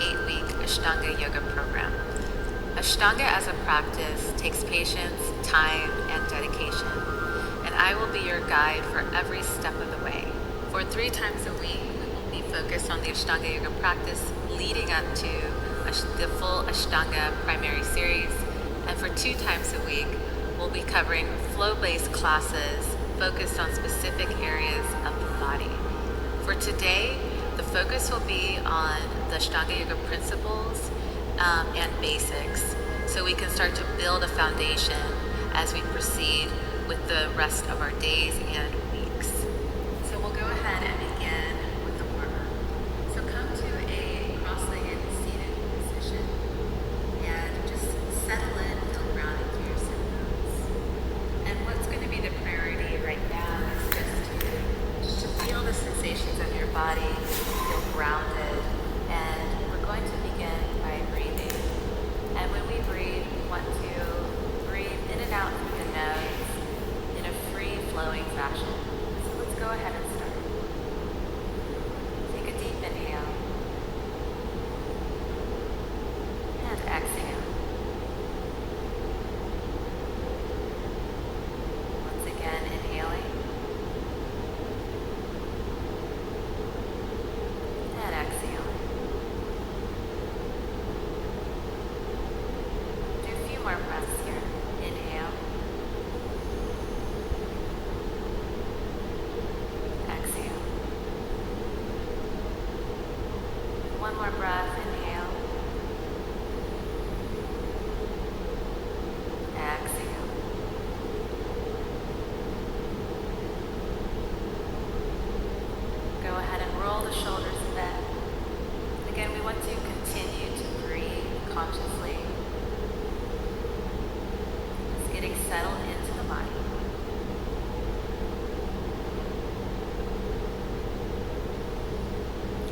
8-week Ashtanga yoga program. Ashtanga as a practice takes patience, time, and dedication, and I will be your guide for every step of the way. For 3 times a week, we will be focused on the Ashtanga yoga practice leading up to the full Ashtanga primary series, and for 2 times a week, we'll be covering flow-based classes focused on specific areas of the body. For today, the focus will be on the Ashtanga yoga principles and basics, so we can start to build a foundation as we proceed with the rest of our days and weeks. So we'll go ahead and begin with the warm-up. So come to a cross-legged seated position and just settle in, feel grounded through your sit bones. And what's going to be the priority right now is just to feel the sensations of your body, feel grounded, and we're going to begin by breathing. And when we breathe, we want to breathe in and out through the nose in a free-flowing fashion. So let's go ahead and start. Take a deep inhale and exhale. Once again, inhaling and exhaling. Do a few more breaths here. Inhale. Exhale. One more breath. Inhale. Exhale. Go ahead and roll the shoulders a bit. Again, we want to continue to breathe consciously. Just getting settled into the body.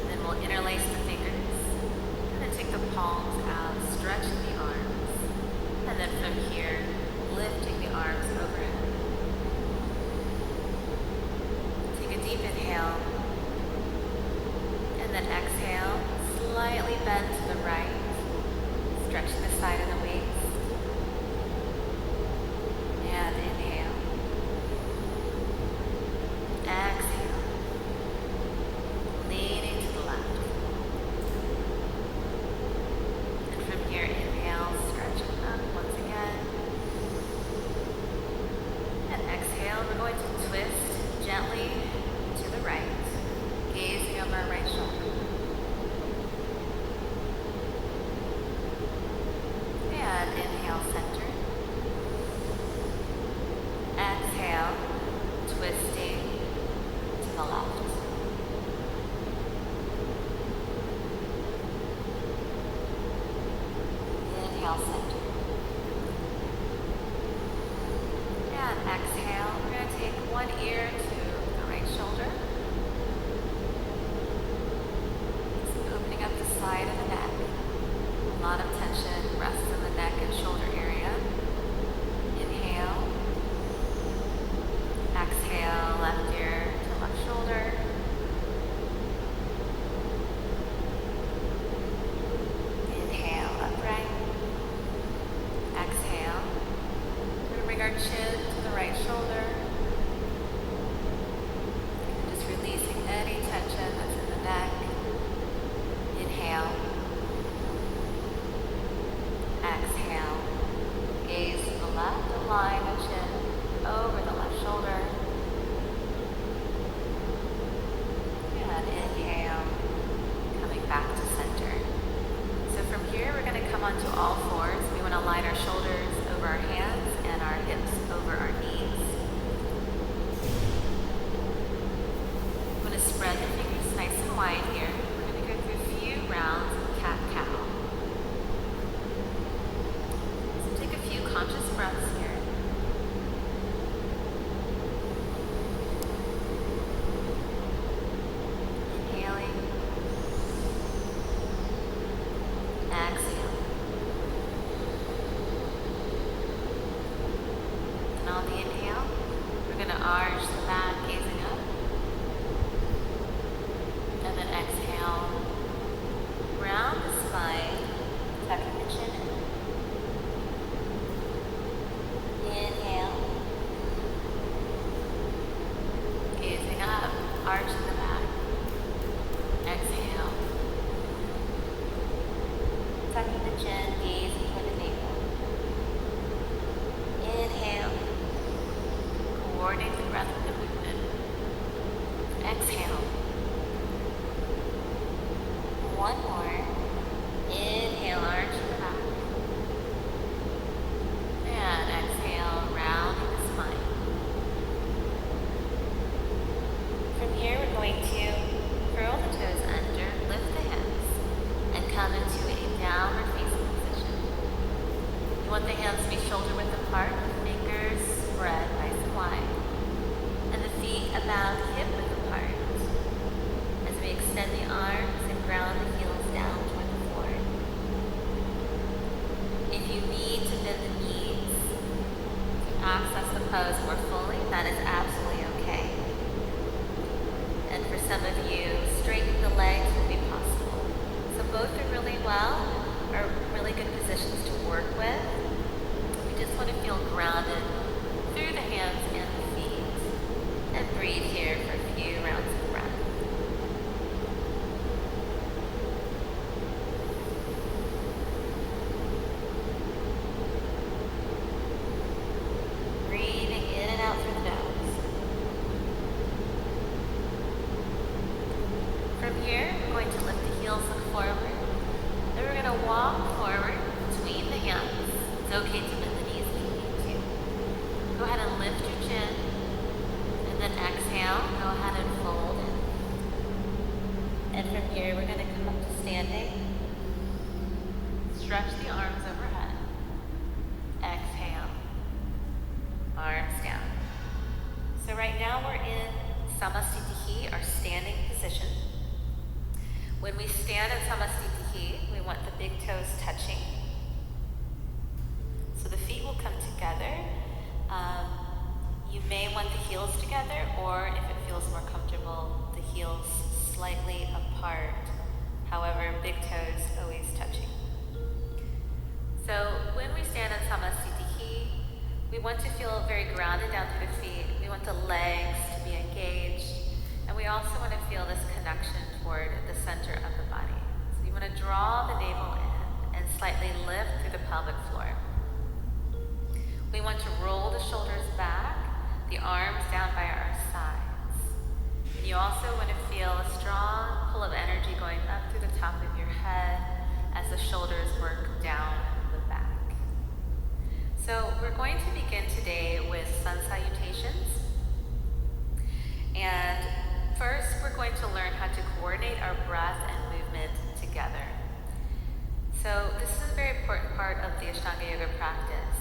And then we'll interlace the fingers. And then take the palms out, stretching the arms. And then from here, lifting the arms overhead. Take a deep inhale. And then exhale, slightly bend to the right, stretching the side of the waist. And inhale. Exhale. Leaning to the left. And from here, inhale, stretching up once again. And exhale, we're going to twist gently to the right, gazing over our right shoulder. And inhale, center. Exhale, twisting to the left. Inhale, center. And exhale, we're going to take one ear to the right shoulder. Just opening up the side of the neck. A lot of tension rests in the neck and shoulder area. Inhale. Exhale, left ear to left shoulder. Inhale, upright. tucking the chin, gaze toward the navel. Inhale, coordinate the breath with the movement. Exhale. One more. Inhale, arch the back. And exhale, rounding the spine. From here, we're going to curl the toes under, lift the hips, and come into a downward facing position. You want the hands to be shoulder width apart, fingers spread nice and wide, and the feet about hip width apart. As we extend the arms and ground the heels down toward the floor. If you need to bend the knees to access the pose more fully, that is absolutely okay. And for some of you, straightening the legs will be possible. So both are really good positions to work with. We just want to feel grounded through the hands and the feet. And breathe here for a few rounds of breath. Breathing in and out through the nose. From here, we're going to lift the heels, look forward. Then we're going to walk forward between the hands. It's okay to bend the knees if you need to. Go ahead and lift your chin. And then exhale, go ahead and fold in. And from here, we're going to come up to standing. Stretch the arms overhead. Exhale. Arms down. So right now we're in Samastitihi, our standing position. When we stand in Samastitihi, we want the big toes touching. So the feet will come together. You may want the heels together, or if it feels more comfortable, the heels slightly apart. However, big toes always touching. So when we stand in Samastitihi, we want to feel very grounded down through the feet. We want the legs to be engaged. And we also want to feel this connection toward the center of the body. So you want to draw the navel in and slightly lift through the pelvic floor. We want to roll the shoulders back, the arms down by our sides. And you also want to feel a strong pull of energy going up through the top of your head as the shoulders work down the back. So we're going to begin today with sun salutations. And first, we're going to learn how to coordinate our breath and movement together. So this is a very important part of the Ashtanga Yoga practice.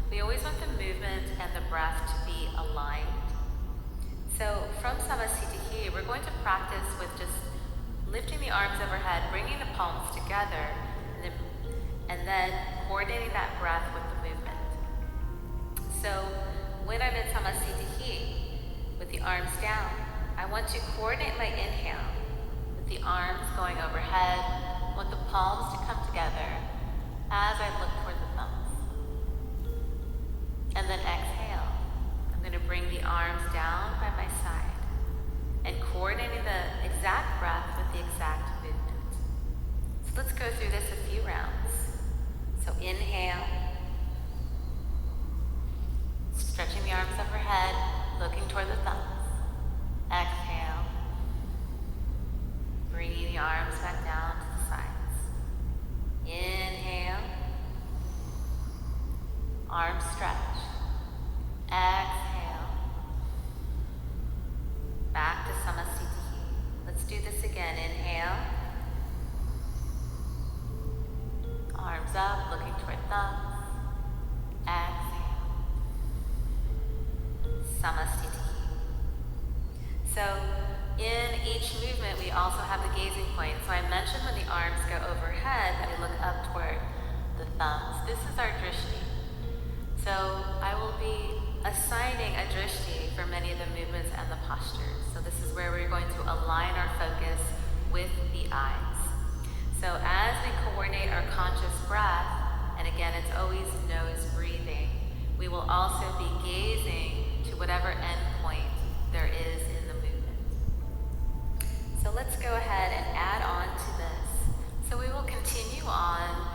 We always want the movement and the breath to be aligned. So from Samastitihi, we're going to practice with just lifting the arms overhead, bringing the palms together, and then coordinating that breath with the movement. So when I'm in Samastitihi, with the arms down, I want to coordinate my inhale with the arms going overhead. I want the palms to come together as I look toward the thumbs. And then exhale. I'm going to bring the arms down by my side and coordinating the exact breath with the exact movement. So let's go through this a few rounds. So inhale, stretching the arms overhead, looking toward the thumbs. Exhale, bringing the arms back down to the sides. Inhale, arms stretch. Exhale, back to Samastitihi. Let's do this again. Inhale, arms up, looking toward thumbs. Exhale, Samastitihi. So in each movement, we also have the gazing point. So I mentioned when the arms go overhead, that we look up toward the thumbs. This is our drishti. So I will be assigning a drishti for many of the movements and the postures. So this is where we're going to align our focus with the eyes. So as we coordinate our conscious breath, and again, it's always nose breathing, we will also be gazing to whatever end point there is in the movement. So let's go ahead and add on to this. So we will continue on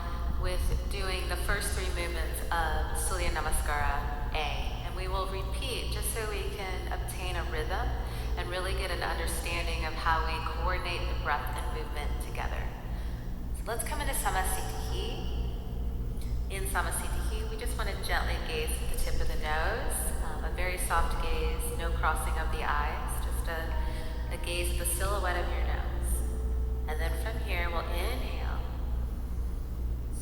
with doing the first 3 movements of Surya Namaskara A. And we will repeat just so we can obtain a rhythm and really get an understanding of how we coordinate the breath and movement together. So let's come into Samasthiti. In Samasthiti, we just want to gently gaze at the tip of the nose, a very soft gaze, no crossing of the eyes, just a gaze at the silhouette of your nose. And then from here, we'll inhale,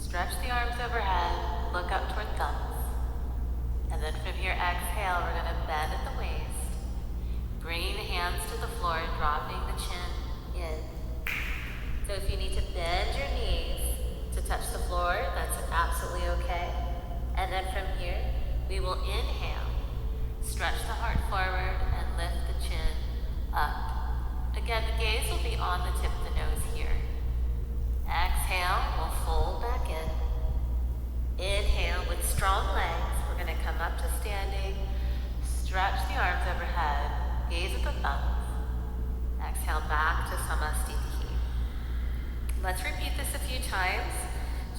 stretch the arms overhead, look up toward thumbs. And then from here, exhale, we're going to bend at the waist, bringing the hands to the floor, dropping the chin in. So if you need to bend your knees to touch the floor, that's absolutely okay. And then from here, we will inhale, stretch the heart forward, and lift the chin up. Again, the gaze will be on the tip of the nose here. Exhale, we'll fold back in. Inhale with strong legs. We're going to come up to standing, stretch the arms overhead, gaze at the thumbs. Exhale back to Samasthiti. Let's repeat this a few times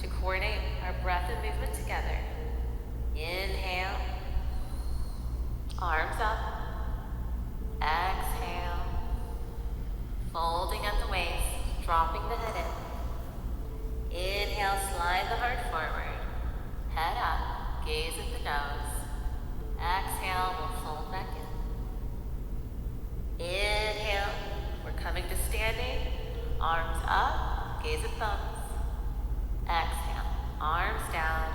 to coordinate our breath and movement together. Inhale, arms up. Exhale, folding at the waist, dropping the head in. Inhale, slide the heart forward, head up, gaze at the nose. Exhale, we'll fold back in. Inhale, we're coming to standing, arms up, gaze at thumbs. Exhale, arms down,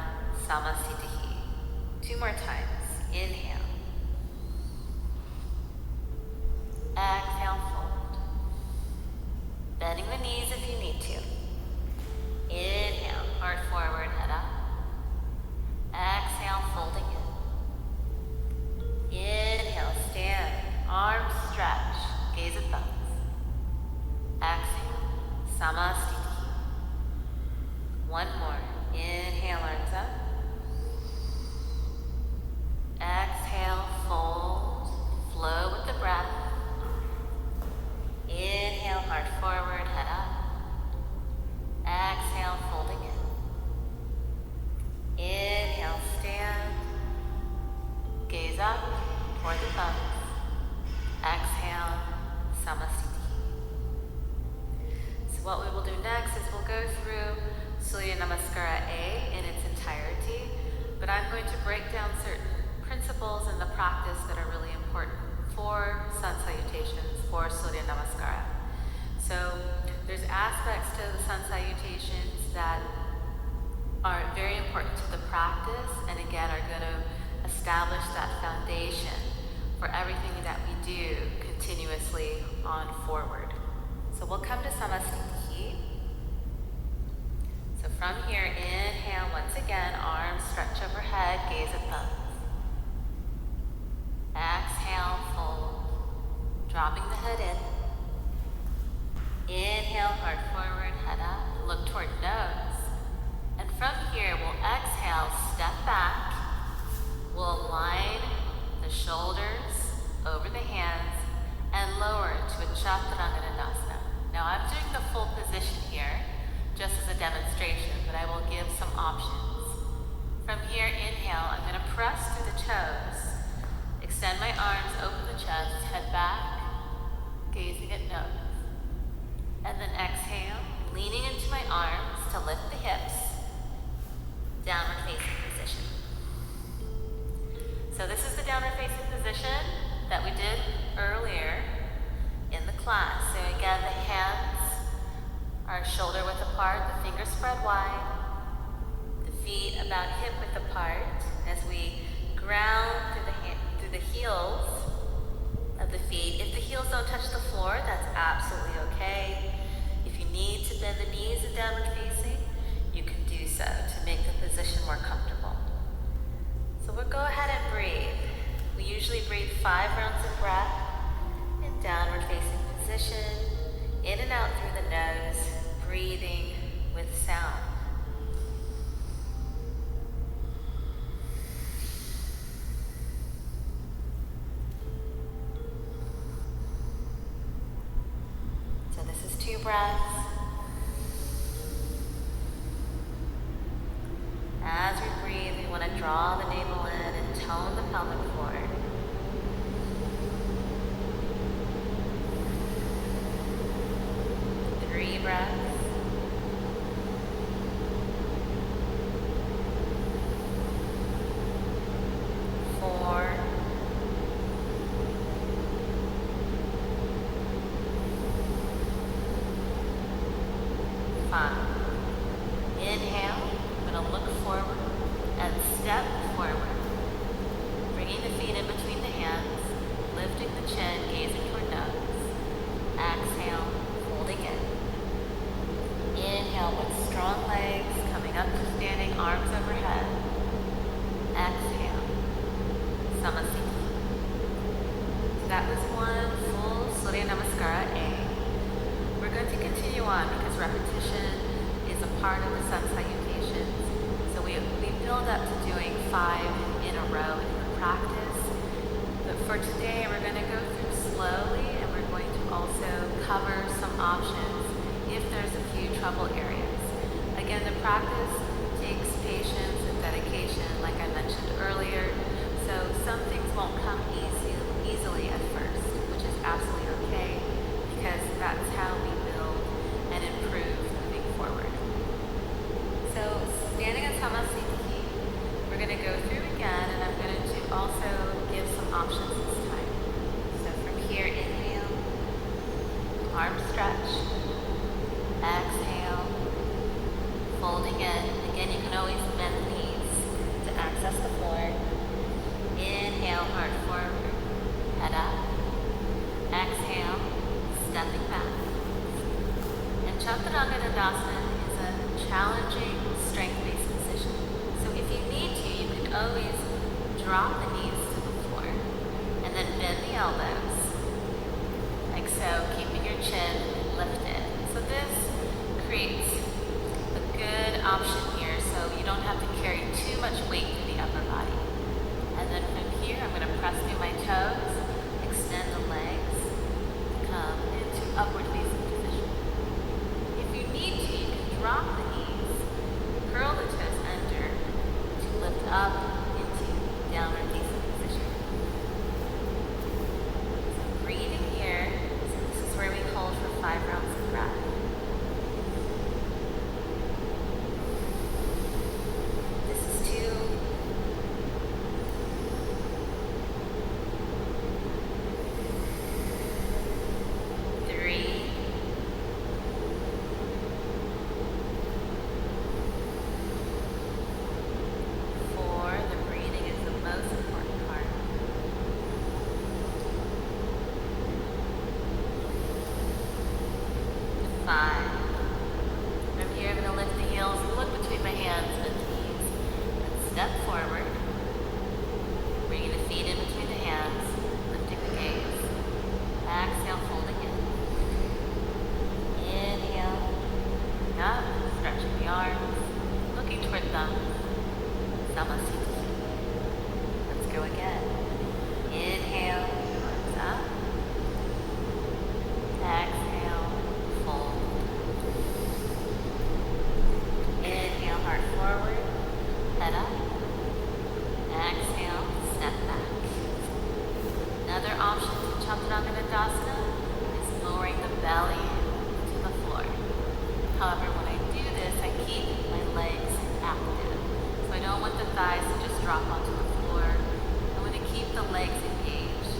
Samasthiti. 2 more times. Inhale. Exhale, fold. Bending the knees if you need to. Inhale, heart forward, head up. Exhale, folding in. Inhale, stand, arms stretch, gaze at thumbs. Exhale, Samasthiti. 1 more. Inhale, arms up. Exhale, fold, flow with the breath. Inhale, heart forward, head up. Exhale, folding in. Inhale, stand. Gaze up toward the thumbs. Exhale, Samasthiti. So what we will do next is we'll go through Surya Namaskara A in its entirety, but I'm going to break down certain principles in the practice that are really important for sun salutations, for Surya Namaskara. So there's aspects to the sun salutations that are very important to the practice and again are going to establish that foundation for everything that we do continuously on forward. So we'll come to Samasthiti. So from here, inhale once again, arms stretch overhead, gaze at thumbs. Exhale, fold, dropping the head in. Inhale, heart forward, head up, look toward nose. And from here, we'll exhale, step back. We'll align the shoulders over the hands and lower to a Chaturanga. Now I'm doing the full position here, just as a demonstration, but I will give some options. From here, inhale, I'm going to press through the toes. Extend my arms, open the chest, head back, gazing at nose. And then exhale, leaning into my arms to lift the hips, downward facing position. So this is the downward facing position that we did earlier in the class. So again, the hands are shoulder width apart, the fingers spread wide, the feet about hip width apart as we ground through the heels of the feet. If the heels don't touch the floor, that's absolutely okay. If you need to bend the knees in downward facing, you can do so to make the position more comfortable. So we'll go ahead and breathe. We usually breathe 5 rounds of breath in downward facing position, in and out through the nose, breathing with sound. So this is 2 breaths. draw the navel in and tone the pelvic floor. 3 breaths. 4. 5. Inhale, I'm going to look forward and step forward. Bringing the feet in between the hands, lifting the chin, gazing toward nose. Exhale, holding in. Inhale with strong legs, coming up to standing, arms overhead. Exhale, Samasthiti. So that was one full Surya Namaskara A. We're going to continue on because repetition is a part of the sun salutations. So we build up to doing 5 in a row in the practice. But for today, we're going to go through slowly, and we're going to also cover some options if there's a few trouble areas. Again, the practice takes patience and dedication, like I mentioned earlier. So some things won't come easily at first, which is absolutely okay, because that's how we build and improve moving forward. So standing at Samasthiti, we're going to go through again, and I'm going to also give some options this time. So from here, inhale, arm stretch, exhale, folding in. Again, you can always bend the knees to access the floor. Inhale, heart forward, head up. Exhale, stepping back. And Chaturanga Dandasana is a challenging strength-based position. So if you need to, you can always drop the knees to the floor and then bend the elbows, like so, keeping your chin lifted. So this creates a good option here, so you don't have to carry too much weight through the upper body. And then from here, I'm going to press through my toes, extend the legs, come into upward facing position. If you need to, you can drop the knees, curl the toes under to lift up into downward facing position. So breathing here, so this is where we hold for 5 rounds of breath. This is 2. 3. 4. The breathing is the most important part. 5. From here, I'm going to lift the heels, look between my hands and knees, and step forward. Bringing the feet in between the hands, lifting the gaze. Exhale, folding in. Inhale, up, stretching the arms, looking toward thumbs. Samasthiti. Let's go again. Inhale, arms up. Exhale, fold. Inhale, heart forward, head up. Exhale, step back. Another option to Chaturanga Dandasana is lowering the belly to the floor. However, when I do this, I keep my legs active. So I don't want the thighs to just drop onto the floor. I want to keep the legs engaged.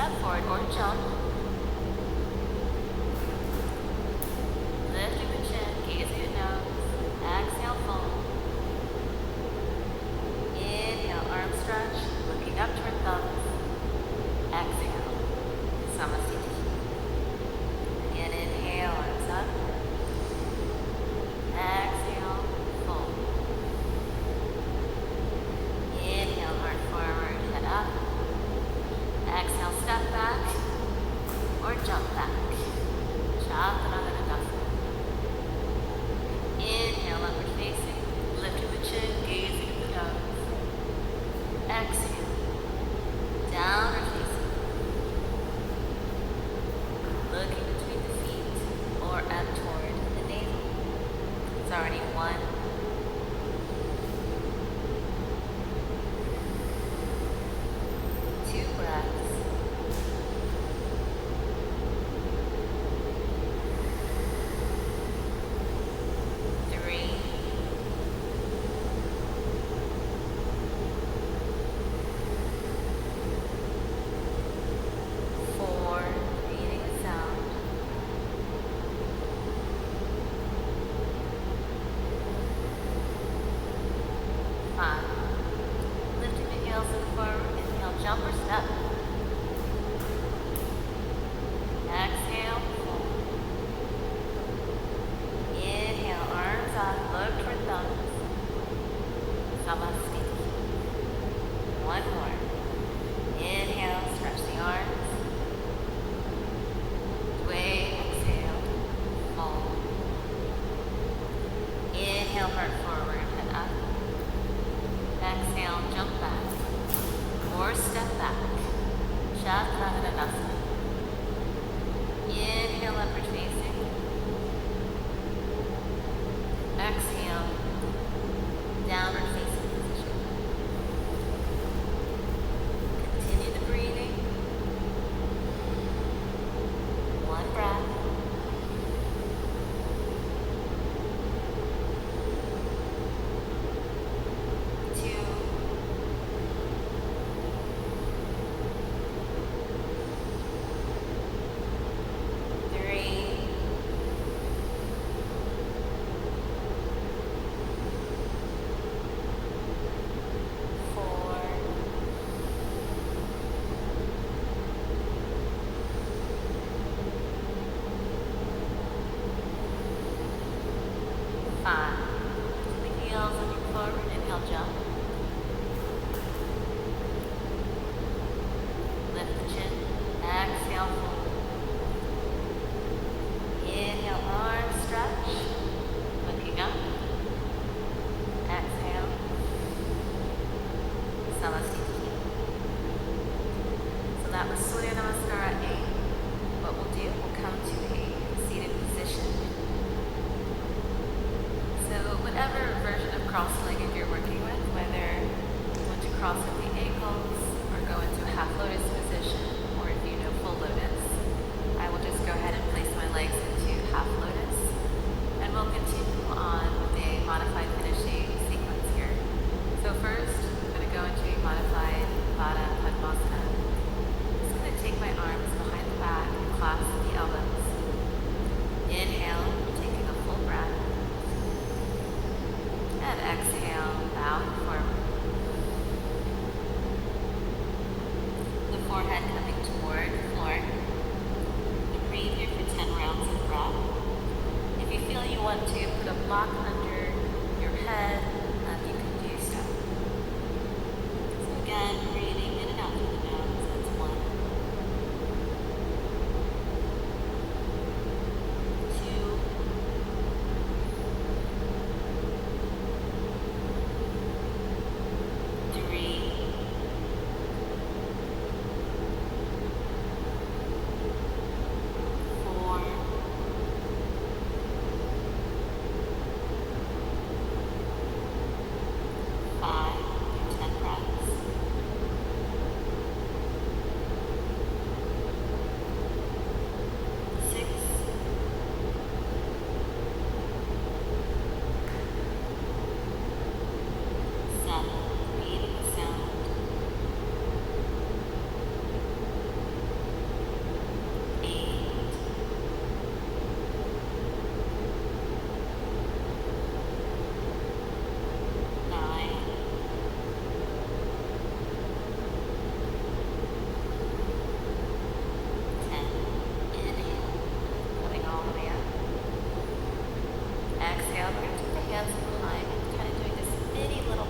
step forward or jump. Lifting the chin, gazing at nose. Exhale, fold. Inhale, arm stretch, looking up toward thumbs. Exhale, Samasthiti. Again, inhale, arms up. Exhale, fold. Inhale, heart forward, head up. Exhale, step back or jump back. Chaturanga. Inhale, upward facing, lifting the chin, gazing at the nose. Exhale, downward facing. Looking between the feet or up toward the navel. It's already 1. 2 breaths. 3. 4. Breathing a sound. 5. Lifting the heels and forward. Inhale, jump or step. Exhale, fold. Inhale, arms up, look toward thumbs. Samasthiti. 1 more. Inhale, stretch the arms. Daweh, exhale, fold. Inhale, heart forward, head up. Exhale, jump back or step back. Chaturanga. Inhale, upward facing. Exhale, downward facing position. Continue the breathing. 1 breath. 2. 3. 4. 5. The heels looking forward, inhale, jump. Lift the chin, exhale, fold. Inhale, arm stretch, looking up. Exhale, Samasthiti. So that was Surya Namaskara A. What we'll do, we'll come to a seated position. So whatever version of cross-legged you're working with, whether you want to cross at the ankles or go into a half lotus position, or if you know full lotus, I will just go ahead and place my legs into half lotus, and we'll continue on with a modified finishing sequence here. So first, I'm going to go into a modified Baddha Padmasana. I'm just going to take my arms behind the back and clasp the elbows. Inhale, taking a full breath. And exhale, bowing forward. The forehead coming toward the floor. You breathe here for 10 rounds of breath. If you feel you want to put a block under your head, you can do so. So again, breathing in and out through the nose. That's 1. 2. 3. 4. 5.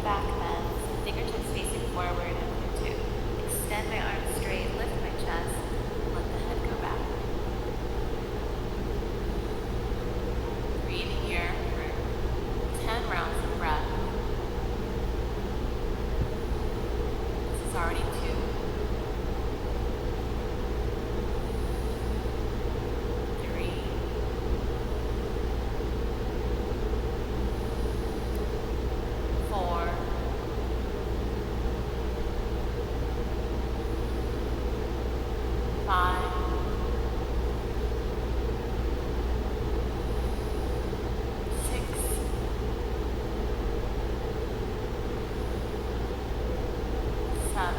back bend, fingertips facing forward and for 2. Extend my arms straight, lift my chest, let the head go back. Breathe here for 10 rounds of breath. This is already 2. 3. 4. 5. 6. 7.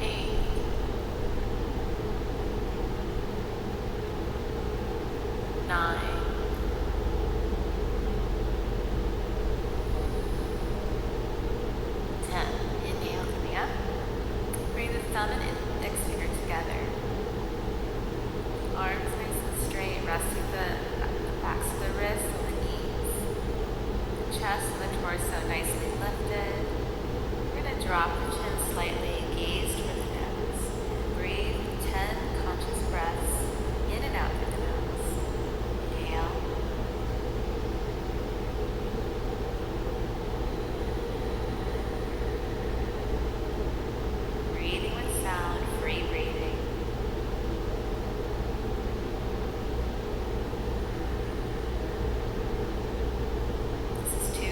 8. 9. 10. Inhale, coming up. Bring the thumb and index finger together. Arms nice and straight, resting the backs of the wrists and the knees. The chest and the torso nicely lifted. We're going to drop the chin slightly, gaze toward the nose. Breathe 10 conscious breaths in and out through the nose. Inhale. Breathing with sound, free breathing. This is 2.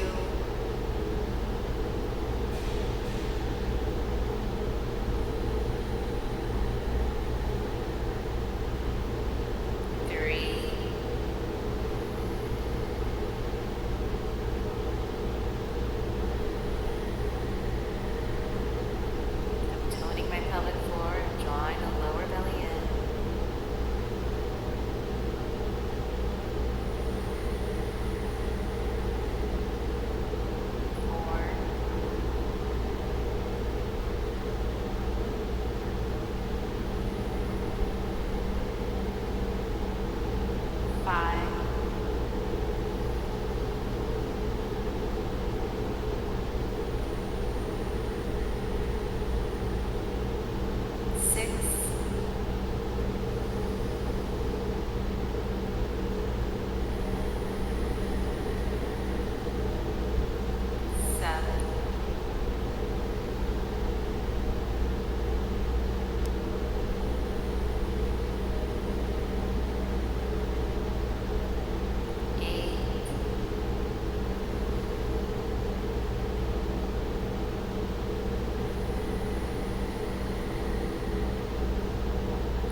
3. 'Toning my pelvic floor and drawing the lower belly in. 4. 5. 6. 7. 8.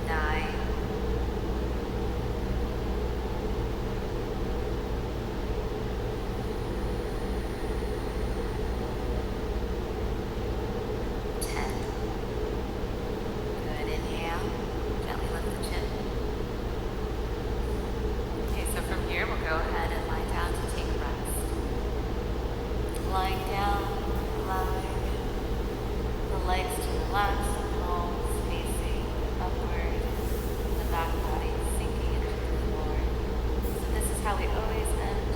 9. 10. Good, inhale. Gently lift the chin. Okay, so from here we'll go ahead and lie down to take a rest. Lying down, allowing the legs to relax, the palms facing upward, the back body sinking into the floor. So this is how we always end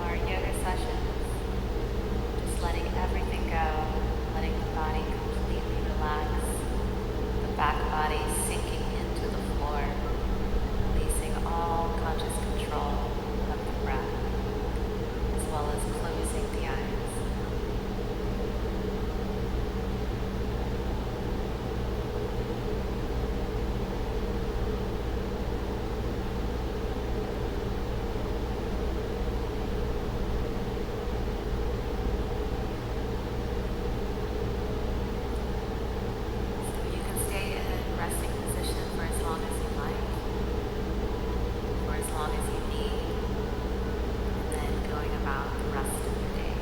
our yoga sessions. Just letting everything go, letting the body completely relax, the back body sinking into the floor, releasing all conscious control of the breath, as well as closing the eyes. So you can stay in resting position for as long as you like, for as long as you need, and then going about the rest of your day.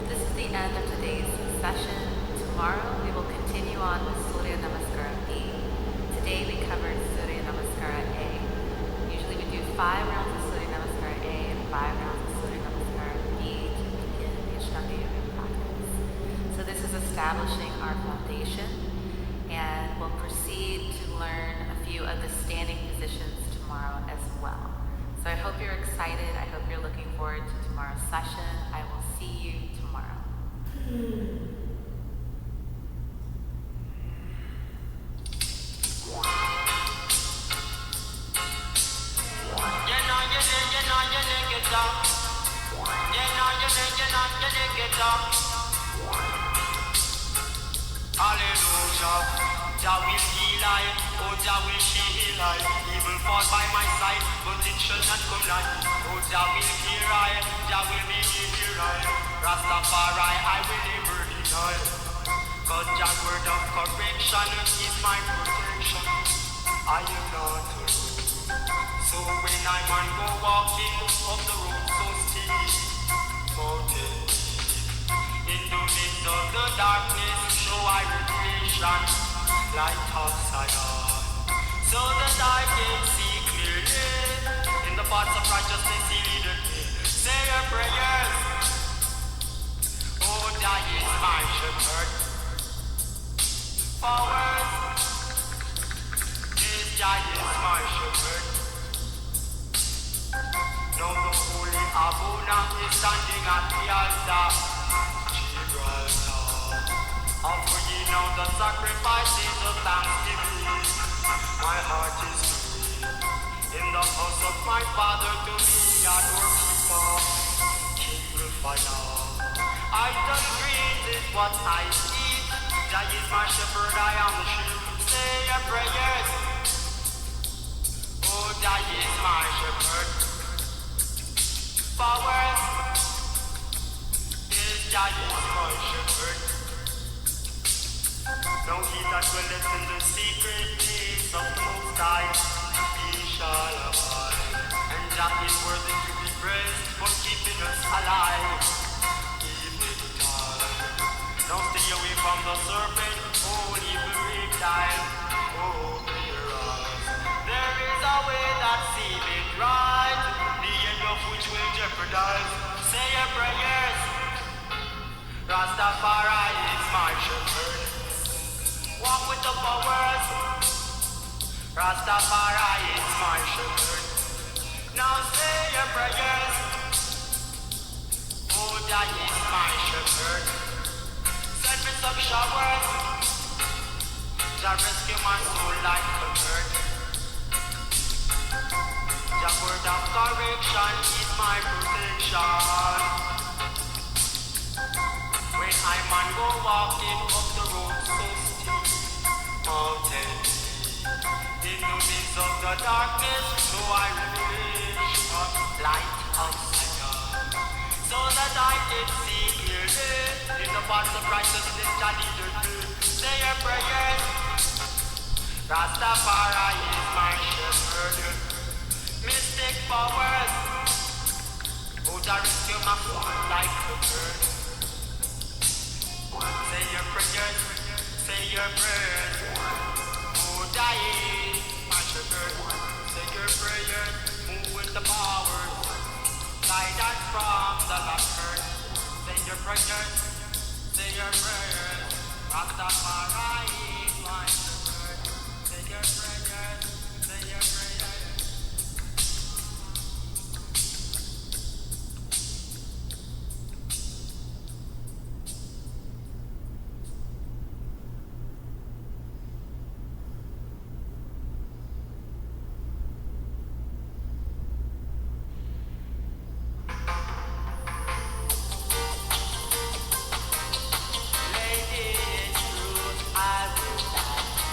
This is the end of today's session. Tomorrow we will continue on with Surya Namaskara B. Today we covered Surya Namaskara A. Usually we do 5 rounds of Surya Namaskara A and 5 rounds of Surya Namaskara B to begin the Ashtanga Yoga practice. So this is establishing our foundation, and we'll proceed to learn a few of the standing positions tomorrow as well. So I hope you're excited. I hope you're looking forward to tomorrow's session. I will see you tomorrow. Hallelujah. Jah will heal I, oh Jah will heal I. Evil fought by my side, but it shall not come nigh. Oh Jah will hear I, Jah will be here I. Rastafari I will never deny. Cause Jah's word of correction is my protection. I am not alone. So when I man go walking up the road so steep, mountain in the midst of the darkness, show I revelation, light of Zion, so that I can see clearly. In the paths of righteousness He leadeth me. Say your prayers. Oh, Jah is my shepherd. Powers. Yes, Jah is my shepherd. Now the holy Abuna is standing at the altar. Offer ye now the sacrifices of thanksgiving. My heart is free. In the house of my Father to me adore people. King will follow. Idle greens is what I eat. Jah is my shepherd, I am the sheep. Say your prayers. Oh, Jah is my shepherd. Powers. Yes, Jah is my shepherd. Now he that dwelleth in the secret place of the Most High, he shall abide. And Jah is worthy to be praised for keeping us alive. Evening time. Now stay away from the serpent, oh evil reptile. Oh, your eyes. There is a way that seemeth right, the end of which will jeopardize. Say your prayers. Rastafari is my shepherd. Walk with the powers. Rastafari is my shepherd. Now say your prayers. Oh, Jah is my shepherd. Send me some showers. Jah rescue my soul like a bird. Jah word of correction is my protection. When I man go walking up the road so steep, mountain, in the midst of the darkness, so I revelation, light of Zion, so that I can see clearly. In the paths of righteousness, Jah leadeth me. Say your prayers. Rastafari is my shepherd. Mystic powers. Oh, Jah rescue my soul like a bird. Say your prayers, say your prayers. Oh, Jah is my shepherd. Say your prayers, move with the powers. Guidance from the Lord. Say your prayers, say your prayers. Rastafari is my shepherd. Say your prayers, say your prayers. Lady, it's true, I will die.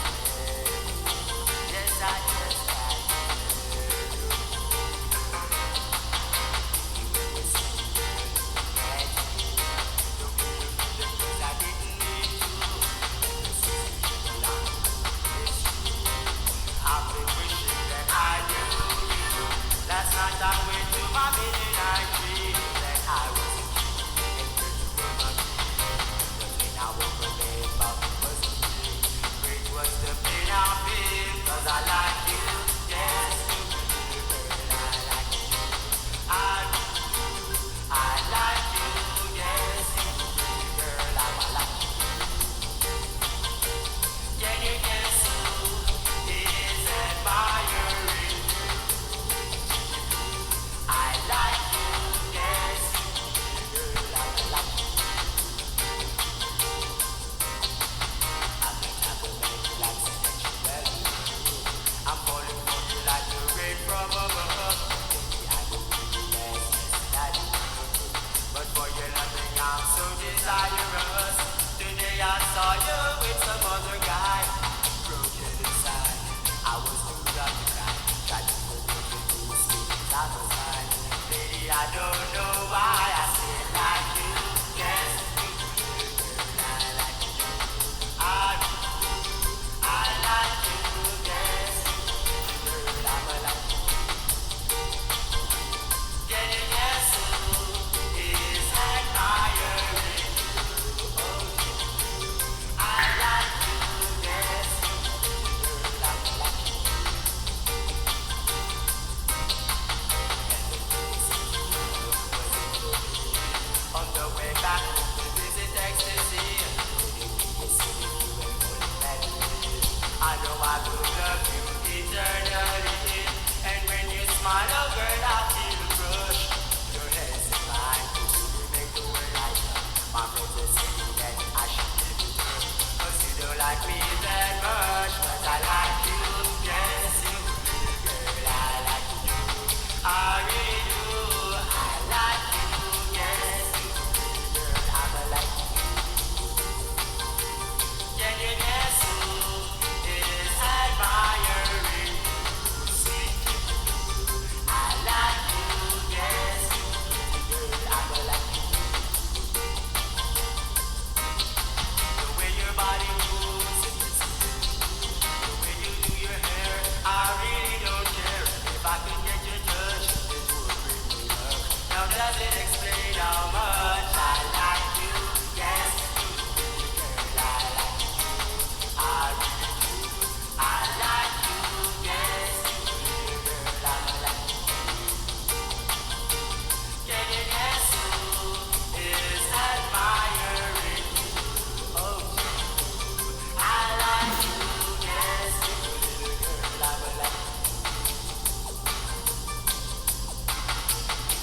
I don't know why I feel like you. Yes, I like you. Yes, girl, I'm a like you. Yeah, yes, is admiring. I like you. Yes, girl, I'm a like you. On the way back, we visit ecstasy. I know I could love you eternally. And when you smile, oh girl, I feel a rush. Your hands in mine, you make the world lighter. My friends are saying that I should give you love. 'Cause you don't like me that much, but I like you. Yes, you do, girl, I like you. I really do. I like you. Yes, you do, girl, I'm a like you. Yeah, yeah, yes, is admiring. See, I like you. Yes, girl, I'm a like you. The way your body moves, the way you do your hair, I really don't care. If I could get your touch, it would bring me luck. Now does it explain how much I like you? Yes, girl, I like you. I really do. I like you. Yes, girl, I'm a like you. Yeah, yeah, yes, is admiring. Oh, I like you. Yes, girl, I'm a like you.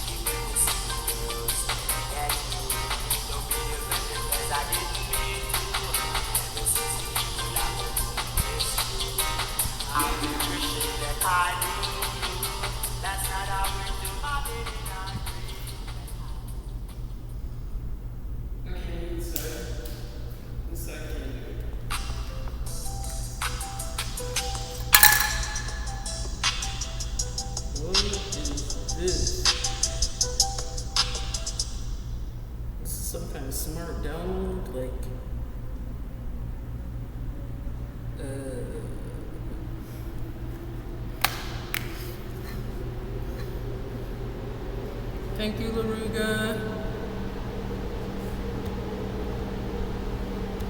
You make me see the girls staring at you. Don't be offended 'cause I didn't mean to. Ever since you knew I would miss you. I really wish that I knew you. That's not how we do my baby, not Okay, this side can do it. What is this? This is some kind of smart download, like, thank you, LaRuga.